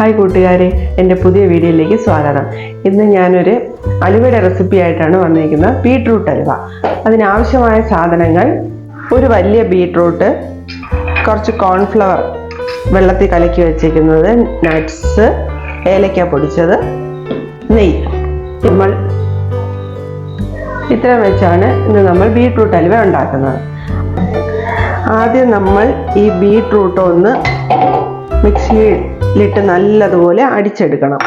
Hi കൂട്ടുകാരെ, എൻ്റെ പുതിയ വീഡിയോയിലേക്ക് സ്വാഗതം. ഇന്ന് ഞാനൊരു അലുവയുടെ റെസിപ്പി ആയിട്ടാണ് വന്നിരിക്കുന്നത്. ബീട്രൂട്ട് അലുവ. അതിനാവശ്യമായ സാധനങ്ങൾ: ഒരു വലിയ ബീട്രൂട്ട്, കുറച്ച് കോൺഫ്ലവർ വെള്ളത്തിൽ കലക്കി വെച്ചിരിക്കുന്നത്, നട്ട്സ്, ഏലക്ക പൊടിച്ചത്, നെയ്യ്. നമ്മൾ ഇത്രയും വെച്ചാണ് ഇന്ന് നമ്മൾ ബീട്രൂട്ട് അലുവ ഉണ്ടാക്കുന്നത്. ആദ്യം നമ്മൾ ഈ ബീട്രൂട്ട് ഒന്ന് മിക്സിയിലിട്ട് നല്ലതുപോലെ അടിച്ചെടുക്കണം.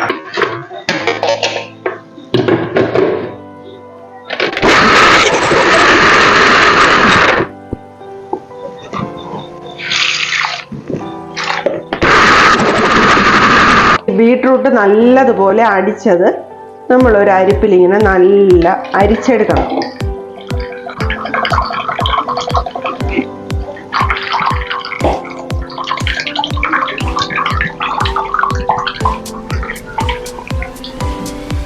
ബീട്രൂട്ട് നല്ലതുപോലെ അടിച്ചത് നമ്മൾ ഒരു അരിപ്പിൽ ഇങ്ങനെ നല്ല അരിച്ചെടുക്കണം.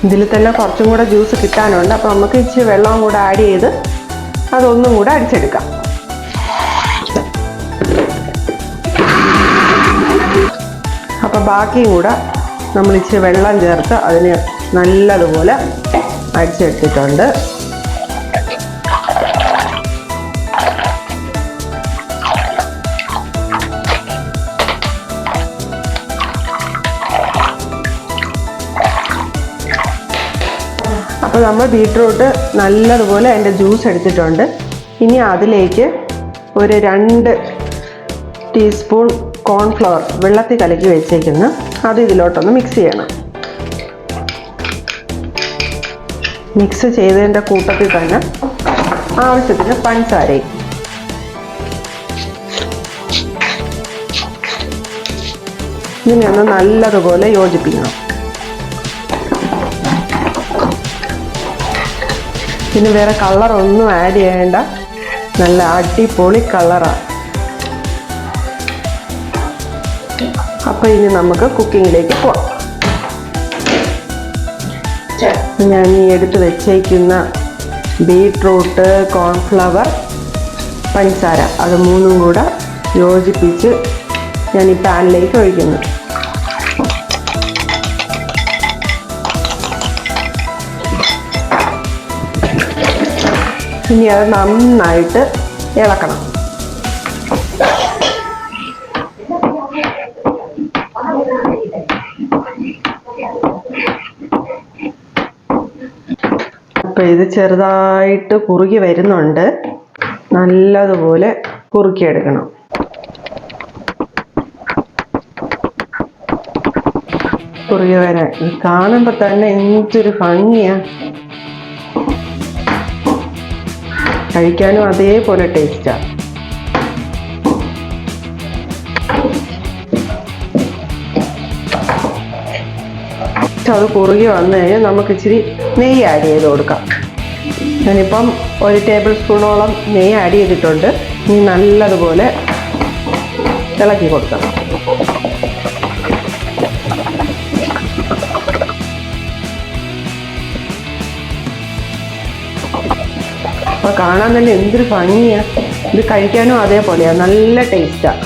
ഇതിൽ തന്നെ കുറച്ചും കൂടെ ജ്യൂസ് കിട്ടാനുണ്ട്. അപ്പോൾ നമുക്ക് ഇച്ചിരി വെള്ളവും കൂടെ ആഡ് ചെയ്ത് അതൊന്നും കൂടെ അടിച്ചെടുക്കാം. അപ്പോൾ ബാക്കിയും കൂടെ നമ്മൾ ഇച്ചിരി വെള്ളം ചേർത്ത് അതിന് നല്ലതുപോലെ അടിച്ചെടുത്തിട്ടുണ്ട്. അപ്പോൾ നമ്മൾ ബീട്രൂട്ട് നല്ലതുപോലെ അതിൻ്റെ ജ്യൂസ് എടുത്തിട്ടുണ്ട്. ഇനി അതിലേക്ക് ഒരു 2 ടീസ്പൂൺ കോൺഫ്ലവർ വെള്ളത്തിൽ കലക്കി വെച്ചേക്കുന്ന അത് ഇതിലോട്ടൊന്ന് മിക്സ് ചെയ്യണം. മിക്സ് ചെയ്തതിൻ്റെ കൂട്ടത്തിൽ തന്നെ ആവശ്യത്തിന് പഞ്ചസാരയും. ഇതിനൊന്ന് നല്ലതുപോലെ യോജിപ്പിക്കണം. ഇതിന് വേറെ കളറൊന്നും ആഡ് ചെയ്യേണ്ട, നല്ല അടിപൊളി കളറാണ്. അപ്പോൾ ഇനി നമുക്ക് കുക്കിങ്ങിലേക്ക് പോവാം. ഞാൻ ഈ എടുത്ത് വെച്ചേക്കുന്ന ബീട്രൂട്ട്, കോൺഫ്ലവർ, പഞ്ചസാര അത് മൂന്നും കൂടെ യോജിപ്പിച്ച് ഞാൻ ഈ പാനിലേക്ക് ഒഴിക്കുന്നു. ഇനി അത് നന്നായിട്ട് ഇളക്കണം. അപ്പോൾ ഇത് ചെറുതായിട്ട് കുറുകി വരുന്നുണ്ട്. നല്ലതുപോലെ കുറുക്കിയെടുക്കണം. കുറുകി വരാൻ കാണുമ്പോൾ തന്നെ എന്തൊരു ഭംഗിയാണ്. കഴിക്കാനും അതേപോലെ ടേസ്റ്റാണ്. അത് കുറുകി വന്നു കഴിഞ്ഞാൽ നമുക്ക് ഇച്ചിരി നെയ്യ് ആഡ് ചെയ്ത് കൊടുക്കാം. ഞാനിപ്പം 1 ടേബിൾ സ്പൂണോളം നെയ്യ് ആഡ് ചെയ്തിട്ടുണ്ട്. ഇനി നല്ലതുപോലെ ഇളക്കി കൊടുക്കാം. അപ്പോൾ കാണാൻ തന്നെ എന്തൊരു ഭംഗിയാണ്. ഇത് കഴിക്കാനും അതേപോലെയാണ്, നല്ല ടേസ്റ്റാണ്.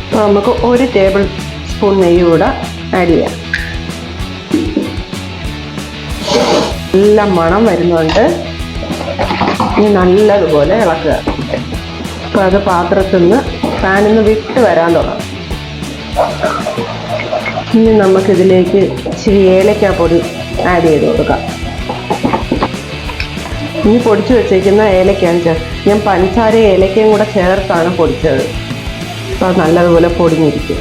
അപ്പോൾ നമുക്ക് 1 ടേബിൾ സ്പൂൺ നെയ്യ് കൂടെ ആഡ് ചെയ്യാം. നല്ല മണം വരുന്നുണ്ട്. ഇനി നല്ലതുപോലെ ഇളക്കുക. അപ്പോൾ അത് പാത്രത്തിൽ നിന്ന് പാനിൽ നിന്ന് വിട്ട് വരാൻ തുടങ്ങും. ഇനി നമുക്കിതിലേക്ക് ഇച്ചിരി ഏലക്കാപ്പൊടി ആഡ് ചെയ്ത് കൊടുക്കാം. ഇനി പൊടിച്ചു വെച്ചേക്കുന്ന ഏലക്കയാണ് ഞാൻ പഞ്ചസാരയും ഏലക്കയും കൂടെ ചേർത്താണ് പൊടിച്ചത്. അപ്പോൾ അത് നല്ലതുപോലെ പൊടിഞ്ഞിരിക്കും.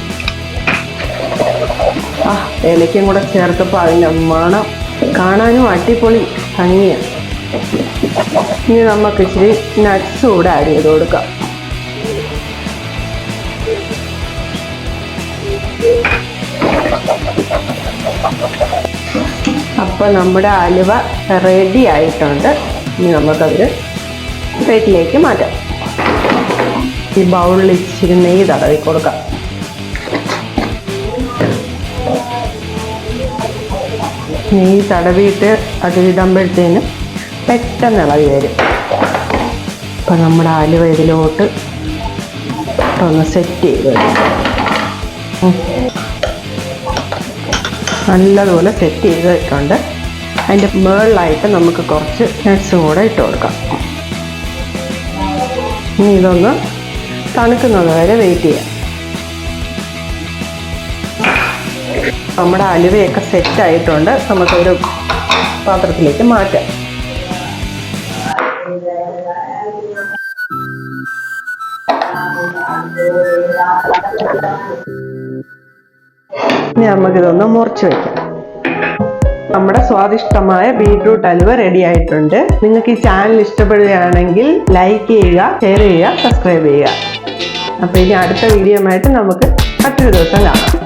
ഏലക്കയും കൂടെ ചേർത്തപ്പോൾ അതിൻ്റെ മണം കാണാനും അടിപൊളി ഭംഗിയാണ്. ഇനി നമുക്ക് ഇച്ചിരി നട്ട്സ് കൂടെ ആഡ് ചെയ്ത് കൊടുക്കാം. അപ്പോൾ നമ്മുടെ അലുവ റെഡി ആയിട്ടുണ്ട്. ഇനി നമുക്കതൊരു പ്ലേറ്റിലേക്ക് മാറ്റാം. ഈ ബൗളിൽ ഇച്ചിരി നെയ്യ് തടവി കൊടുക്കാം. നെയ്യ് തടവിയിട്ട് അത് ഇടുമ്പോഴത്തേനും പെട്ടെന്ന് ഇളകി വരും. അപ്പം നമ്മുടെ അലുവ ഇതിലോട്ട് ഒന്ന് സെറ്റ് ചെയ്ത് വരും. നല്ലതുപോലെ സെറ്റ് ചെയ്തിട്ടുണ്ട്. അതിൻ്റെ മുകളിലായിട്ട് നമുക്ക് കുറച്ച് നട്ട്സ് കൂടെ ഇട്ട് കൊടുക്കാം. ഇനി ഇതൊന്ന് തണുക്കുന്നത് വരെ വെയിറ്റ് ചെയ്യാം. നമ്മുടെ അലുവയൊക്കെ സെറ്റായിട്ടുണ്ട്. നമുക്കൊരു പാത്രത്തിലേക്ക് മാറ്റാം. ഇനി നമുക്കിതൊന്ന് മുറിച്ച് വയ്ക്കാം. നമ്മുടെ സ്വാദിഷ്ടമായ ബീട്രൂട്ട് ഹലുവ റെഡി ആയിട്ടുണ്ട്. നിങ്ങൾക്ക് ഈ ചാനൽ ഇഷ്ടപ്പെടുകയാണെങ്കിൽ ലൈക്ക് ചെയ്യുക, ഷെയർ ചെയ്യുക, സബ്സ്ക്രൈബ് ചെയ്യുക. അപ്പോൾ ഇനി അടുത്ത വീഡിയോ ആയിട്ട് നമുക്ക് മറ്റൊരു ദിവസം കാണാം.